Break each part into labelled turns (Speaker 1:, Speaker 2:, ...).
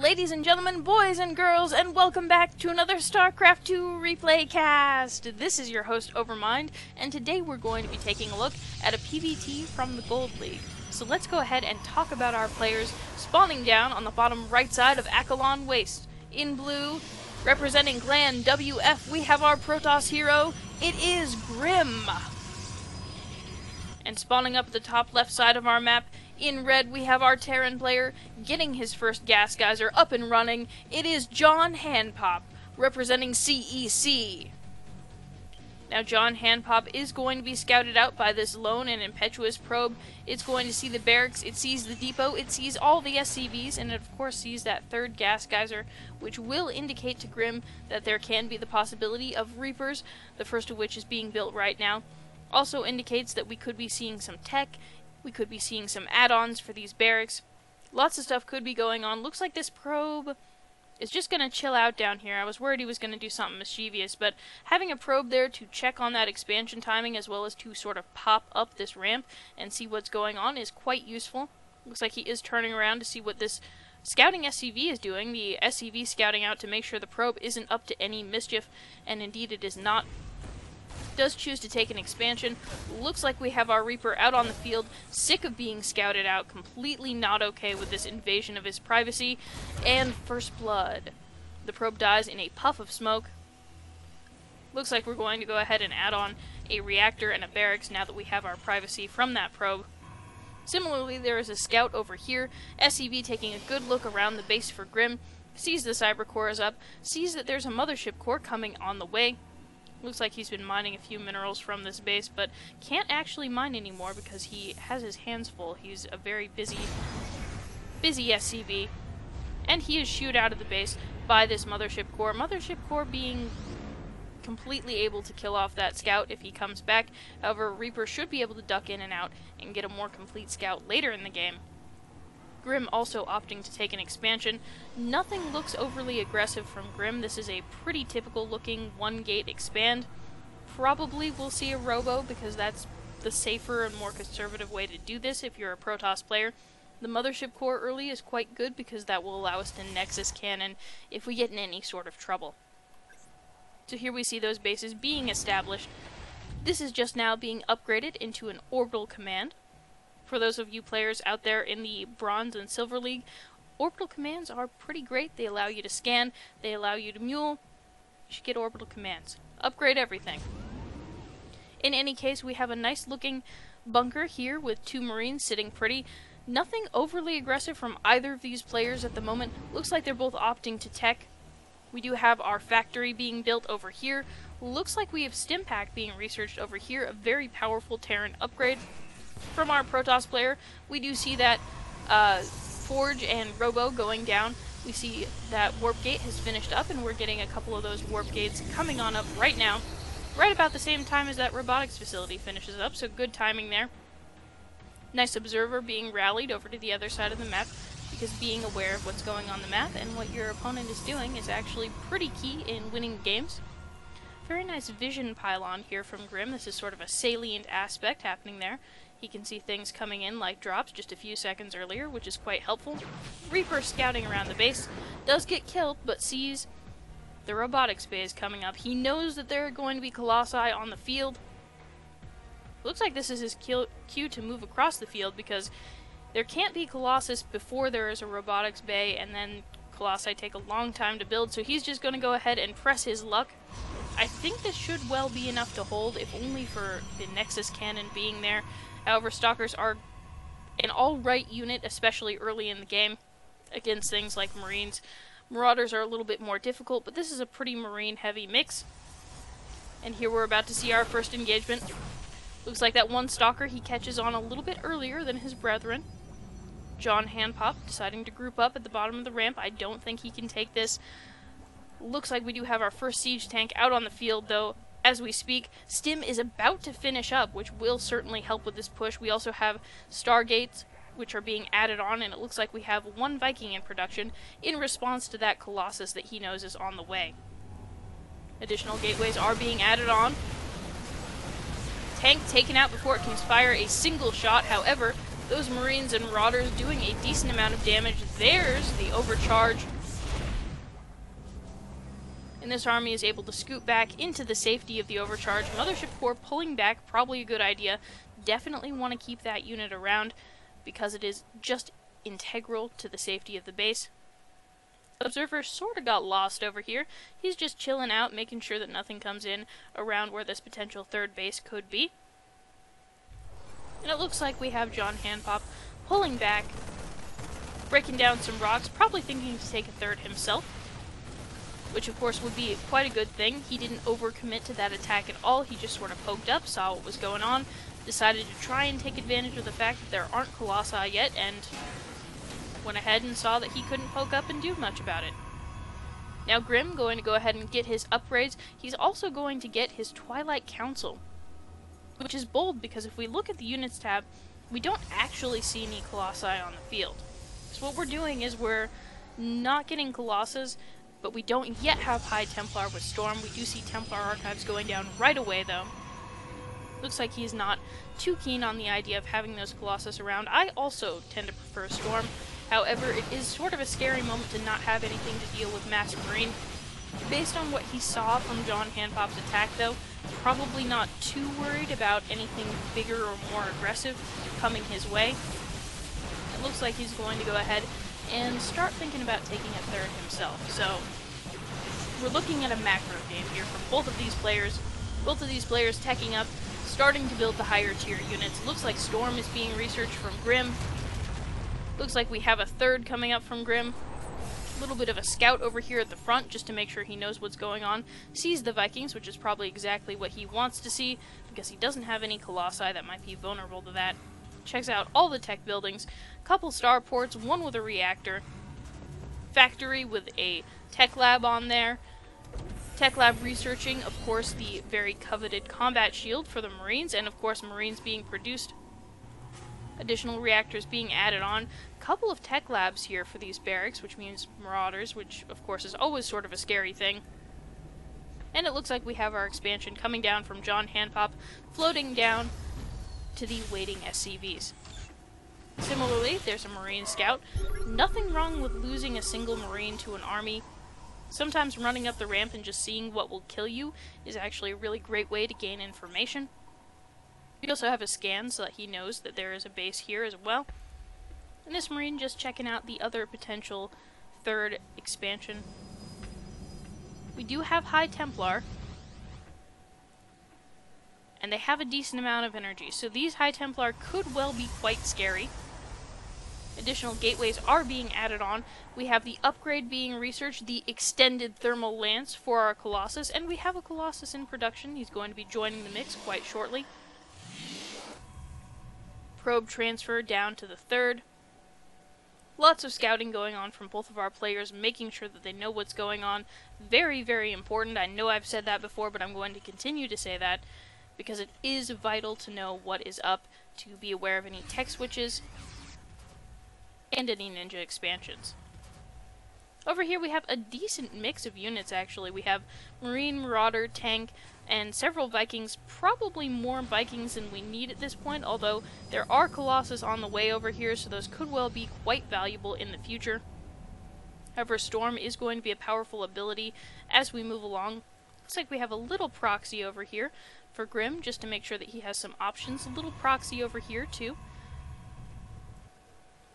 Speaker 1: ladies and gentlemen, boys and girls, and welcome back to another StarCraft 2 replay cast. This is your host, Overmind, and today we're going to be taking a look at a PvT from the Gold League. So let's go ahead and talk about our players spawning down on the bottom right side of Akalon Waste. In blue, representing Clan WF, we have our Protoss hero. It is GriM. And spawning up at the top left side of our map, in red, we have our Terran player getting his first gas geyser up and running. It is johnhandpop, representing CEC. Now, johnhandpop is going to be scouted out by this lone and impetuous probe. It's going to see the barracks, it sees the depot, it sees all the SCVs, and it of course sees that third gas geyser, which will indicate to GriM that there can be the possibility of Reapers, the first of which is being built right now. Also indicates that we could be seeing some tech. We could be seeing some add-ons for these barracks. Lots of stuff could be going on. Looks like this probe is just going to chill out down here. I was worried he was going to do something mischievous, but having a probe there to check on that expansion timing as well as to sort of pop up this ramp and see what's going on is quite useful. Looks like he is turning around to see what this scouting SCV is doing. The SCV scouting out to make sure the probe isn't up to any mischief, and indeed it is not. Does choose to take an expansion. Looks like we have our Reaper out on the field, sick of being scouted out, completely not okay with this invasion of his privacy, and first blood. The probe dies in a puff of smoke. Looks like we're going to go ahead and add on a reactor and a barracks now that we have our privacy from that probe. Similarly, there is a scout over here, SCV taking a good look around the base for GriM, sees the cyber core is up, sees that there's a mothership core coming on the way. Looks like he's been mining a few minerals from this base, but can't actually mine anymore because he has his hands full. He's a very busy SCV. And he is shooed out of the base by this mothership core. Mothership core being completely able to kill off that scout if he comes back. However, Reaper should be able to duck in and out and get a more complete scout later in the game. GriM also opting to take an expansion. Nothing looks overly aggressive from GriM. This is a pretty typical looking one-gate expand. Probably we'll see a robo because that's the safer and more conservative way to do this if you're a Protoss player. The mothership core early is quite good because that will allow us to Nexus cannon if we get in any sort of trouble. So here we see those bases being established. This is just now being upgraded into an orbital command. For those of you players out there in the Bronze and Silver League, orbital commands are pretty great. They allow you to scan, they allow you to mule. You should get orbital commands. Upgrade everything. In any case, we have a nice looking bunker here with two Marines sitting pretty. Nothing overly aggressive from either of these players at the moment. Looks like they're both opting to tech. We do have our factory being built over here. Looks like we have Stimpack being researched over here, a very powerful Terran upgrade. From our Protoss player, we do see that Forge and Robo going down. We see that Warp Gate has finished up, and we're getting a couple of those Warp Gates coming on up right now. Right about the same time as that robotics facility finishes up, so good timing there. Nice observer being rallied over to the other side of the map, because being aware of what's going on the map and what your opponent is doing is actually pretty key in winning games. Very nice vision pylon here from GriM. This is sort of a salient aspect happening there. He can see things coming in like drops just a few seconds earlier, which is quite helpful. Reaper scouting around the base, does get killed, but sees the robotics base coming up. He knows that there are going to be Colossi on the field. Looks like this is his cue to move across the field because there can't be Colossus before there is a robotics bay, and then Colossi take a long time to build, so he's just going to go ahead and press his luck. I think this should well be enough to hold, if only for the Nexus cannon being there. However, Stalkers are an alright unit, especially early in the game, against things like Marines. Marauders are a little bit more difficult, but this is a pretty Marine-heavy mix. And here we're about to see our first engagement. Looks like that one Stalker he catches on a little bit earlier than his brethren. johnhandpop deciding to group up at the bottom of the ramp. I don't think he can take this. Looks like we do have our first siege tank out on the field, though. As we speak, Stim is about to finish up, which will certainly help with this push. We also have Stargates, which are being added on, and it looks like we have one Viking in production in response to that Colossus that he knows is on the way. Additional gateways are being added on. Tank taken out before it can fire a single shot. However, Those Marines and Marauders doing a decent amount of damage. There's the overcharge. And this army is able to scoot back into the safety of the overcharge. Mothership Corps pulling back, probably a good idea. Definitely want to keep that unit around because it is just integral to the safety of the base. Observer sort of got lost over here. He's just chilling out, making sure that nothing comes in around where this potential third base could be. And it looks like we have johnhandpop pulling back, breaking down some rocks, probably thinking to take a third himself, which of course would be quite a good thing. He didn't overcommit to that attack at all. He just sort of poked up, saw what was going on, decided to try and take advantage of the fact that there aren't Colossi yet, and went ahead and saw that he couldn't poke up and do much about it. Now GriM going to go ahead and get his upgrades. He's also going to get his Twilight Council, which is bold because if we look at the units tab, we don't actually see any Colossi on the field. So what we're doing is we're not getting Colossus, but we don't yet have High Templar with Storm. We do see Templar Archives going down right away though. Looks like he's not too keen on the idea of having those Colossus around. I also tend to prefer Storm. However, it is sort of a scary moment to not have anything to deal with Mass Marine. Based on what he saw from johnhandpop's attack though, probably not too worried about anything bigger or more aggressive coming his way. It looks like he's going to go ahead and start thinking about taking a third himself. So, we're looking at a macro game here from both of these players. Both of these players teching up, starting to build the higher tier units. Looks like Storm is being researched from GriM. Looks like we have a third coming up from GriM. A little bit of a scout over here at the front just to make sure he knows what's going on. Sees the Vikings, which is probably exactly what he wants to see because he doesn't have any Colossi that might be vulnerable to that. Checks out all the tech buildings, couple starports, one with a reactor, factory with a tech lab on there, tech lab researching, of course, the very coveted combat shield for the Marines, and of course Marines being produced, additional reactors being added on, couple of tech labs here for these barracks, which means Marauders, which of course is always sort of a scary thing. And it looks like we have our expansion coming down from johnhandpop, floating down to the waiting SCVs. Similarly, there's a Marine scout. Nothing wrong with losing a single Marine to an army. Sometimes running up the ramp and just seeing what will kill you is actually a really great way to gain information. We also have a scan so that he knows that there is a base here as well. And this Marine just checking out the other potential third expansion. We do have High Templar, and they have a decent amount of energy, so these High Templar could well be quite scary. Additional gateways are being added on. We have the upgrade being researched, the extended thermal lance for our Colossus, and we have a Colossus in production. He's going to be joining the mix quite shortly. Probe transfer down to the third. Lots of scouting going on from both of our players, making sure that they know what's going on. Very, very important. I know I've said that before, but I'm going to continue to say that, because it is vital to know what is up, to be aware of any tech switches, and any ninja expansions. Over here we have a decent mix of units actually. We have Marine, Marauder, Tank, and several Vikings, probably more Vikings than we need at this point, although there are Colossus on the way over here, so those could well be quite valuable in the future. However, Storm is going to be a powerful ability as we move along. Looks like we have a little proxy over here for GriM, just to make sure that he has some options. A little proxy over here too.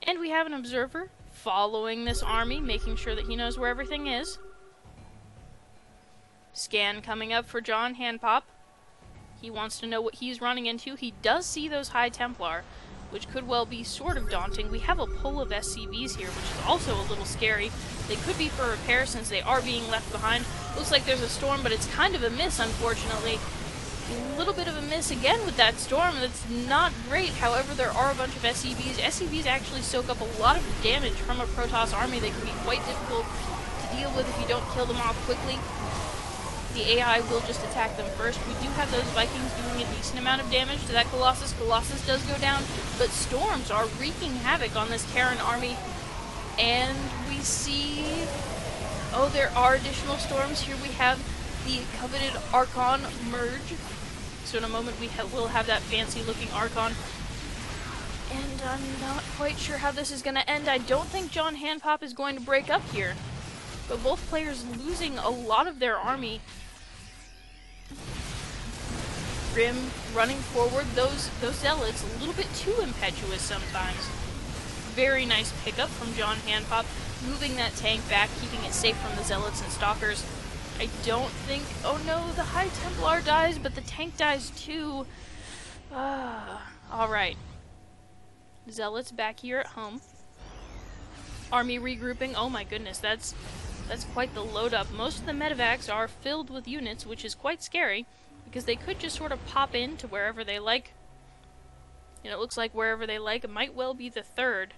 Speaker 1: And we have an observer following this army, making sure that he knows where everything is. Scan coming up for johnhandpop. He wants to know what he's running into. He does see those High Templar, which could well be sort of daunting. We have a pull of SCVs here, which is also a little scary. They could be for repair since they are being left behind. Looks like there's a storm, but it's kind of a miss, unfortunately. A little bit of a miss again with that storm. That's not great. However, there are a bunch of SCVs. SCVs actually soak up a lot of damage from a Protoss army. They can be quite difficult to deal with if you don't kill them off quickly. The AI will just attack them first. We do have those Vikings doing a decent amount of damage to that Colossus. Colossus does go down, but storms are wreaking havoc on this Terran army. And we see... oh, there are additional storms. Here we have the coveted Archon merge. So in a moment we will have that fancy looking Archon. And I'm not quite sure how this is going to end. I don't think johnhandpop is going to break up here. But both players losing a lot of their army. GriM running forward. Those zealots a little bit too impetuous sometimes. Very nice pickup from johnhandpop, moving that tank back, keeping it safe from the zealots and stalkers. I don't think... Oh no, the High Templar dies, but the tank dies too. Alright. Zealots back here at home. Army regrouping. Oh my goodness, that's quite the load up. Most of the medevacs are filled with units, which is quite scary, because they could just sort of pop in to wherever they like. And it looks like wherever they like. It might well be the third.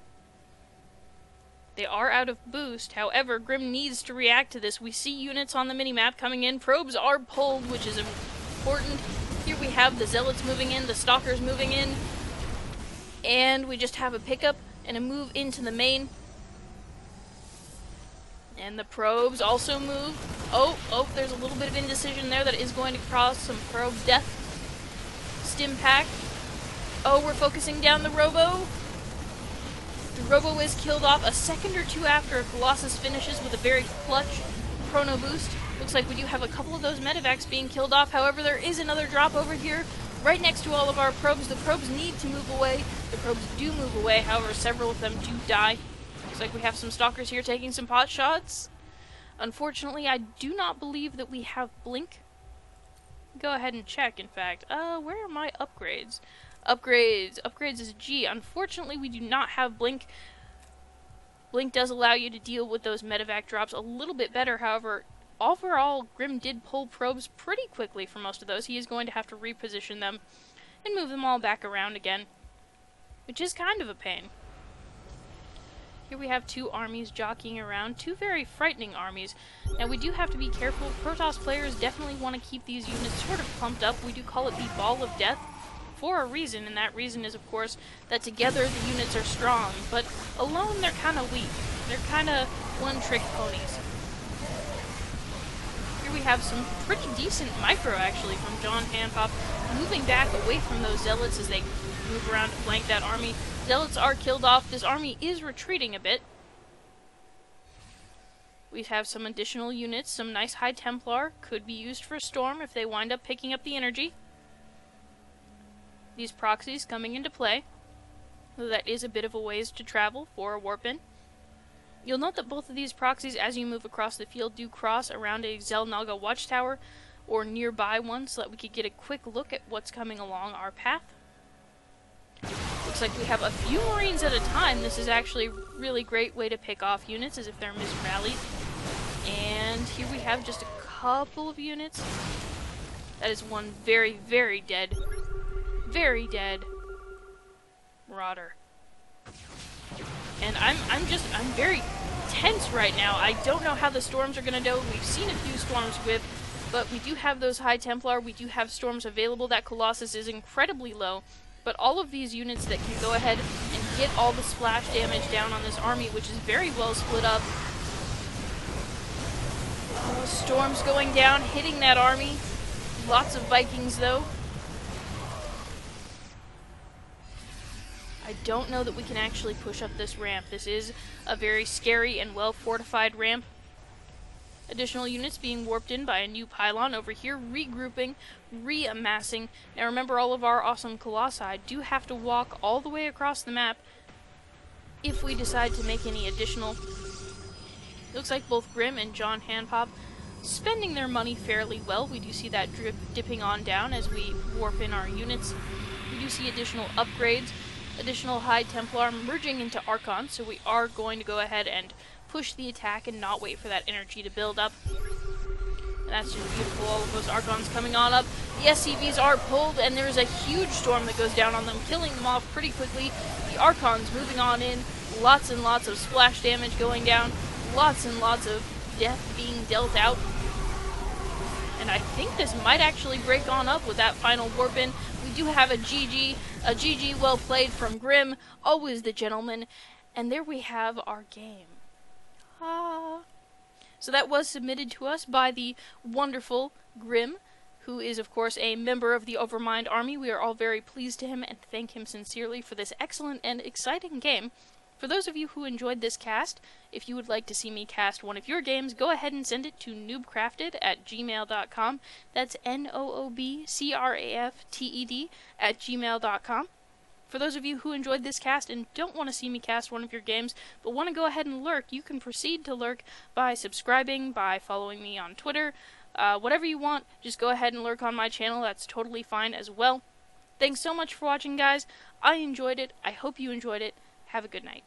Speaker 1: They are out of boost. However, GriM needs to react to this. We see units on the minimap coming in. Probes are pulled, which is important. Here we have the zealots moving in, the stalkers moving in. And we just have a pickup and a move into the main. And the probes also move. Oh, there's a little bit of indecision there that is going to cause some probe death. Stim pack. Oh, we're focusing down the robo. The robo is killed off a second or two after Colossus finishes with a very clutch chrono boost. Looks like we do have a couple of those medevacs being killed off. However, there is another drop over here right next to all of our probes. The probes need to move away. The probes do move away. However, several of them do die. Looks like we have some stalkers here taking some pot shots. Unfortunately, I do not believe that we have blink. Go ahead and check, in fact. Where are my upgrades? Upgrades is G. Unfortunately, we do not have blink. Blink does allow you to deal with those medevac drops a little bit better. However, overall, GriM did pull probes pretty quickly for most of those. He is going to have to reposition them and move them all back around again, which is kind of a pain. Here we have two armies jockeying around, two very frightening armies. Now we do have to be careful. Protoss players definitely want to keep these units sort of pumped up. We do call it the Ball of Death for a reason, and that reason is, of course, that together the units are strong, but alone they're kind of weak. They're kind of one-trick ponies. Here we have some pretty decent micro, actually, from johnhandpop, moving back away from those zealots as they move around to flank that army. Zealots are killed off. This army is retreating a bit. We have some additional units. Some nice High Templar could be used for Storm if they wind up picking up the energy. These proxies coming into play. So that is a bit of a ways to travel for a warp in. You'll note that both of these proxies, as you move across the field, do cross around a Xel'Naga watchtower or nearby one, so that we could get a quick look at what's coming along our path. Looks like we have a few Marines at a time. This is actually a really great way to pick off units as if they're misrallied. And here we have just a couple of units. That is one very, very dead Marauder. And I'm very tense right now. I don't know how the storms are gonna go. We've seen a few storms whip, but we do have those High Templar. We do have storms available. That Colossus is incredibly low. But all of these units that can go ahead and get all the splash damage down on this army, which is very well split up. Oh, storms going down, hitting that army. Lots of Vikings, though. I don't know that we can actually push up this ramp. This is a very scary and well-fortified ramp. Additional units being warped in by a new pylon over here, regrouping, reamassing. Now remember, all of our awesome Colossi do have to walk all the way across the map if we decide to make any additional. Looks like both GriM and johnhandpop spending their money fairly well. We do see that dipping on down as we warp in our units. We do see additional upgrades, additional High Templar merging into Archons, so we are going to go ahead and push the attack and not wait for that energy to build up. And that's just beautiful, all of those Archons coming on up. The SCVs are pulled, and there's a huge storm that goes down on them, killing them off pretty quickly. The Archons moving on in, lots and lots of splash damage going down, lots and lots of death being dealt out. And I think this might actually break on up with that final warp in. We do have a GG well played from GriM, always the gentleman. And there we have our game. So that was submitted to us by the wonderful GriM. who is, of course, a member of the Overmind army. We are all very pleased to him and thank him sincerely for this excellent and exciting game. For those of you who enjoyed this cast, if you would like to see me cast one of your games, go ahead and send it to noobcrafted@gmail.com. That's noobcrafted@gmail.com. For those of you who enjoyed this cast and don't want to see me cast one of your games, but want to go ahead and lurk, you can proceed to lurk by subscribing, by following me on Twitter. Whatever you want, just go ahead and lurk on my channel. That's totally fine as well. Thanks so much for watching, guys. I enjoyed it. I hope you enjoyed it. Have a good night.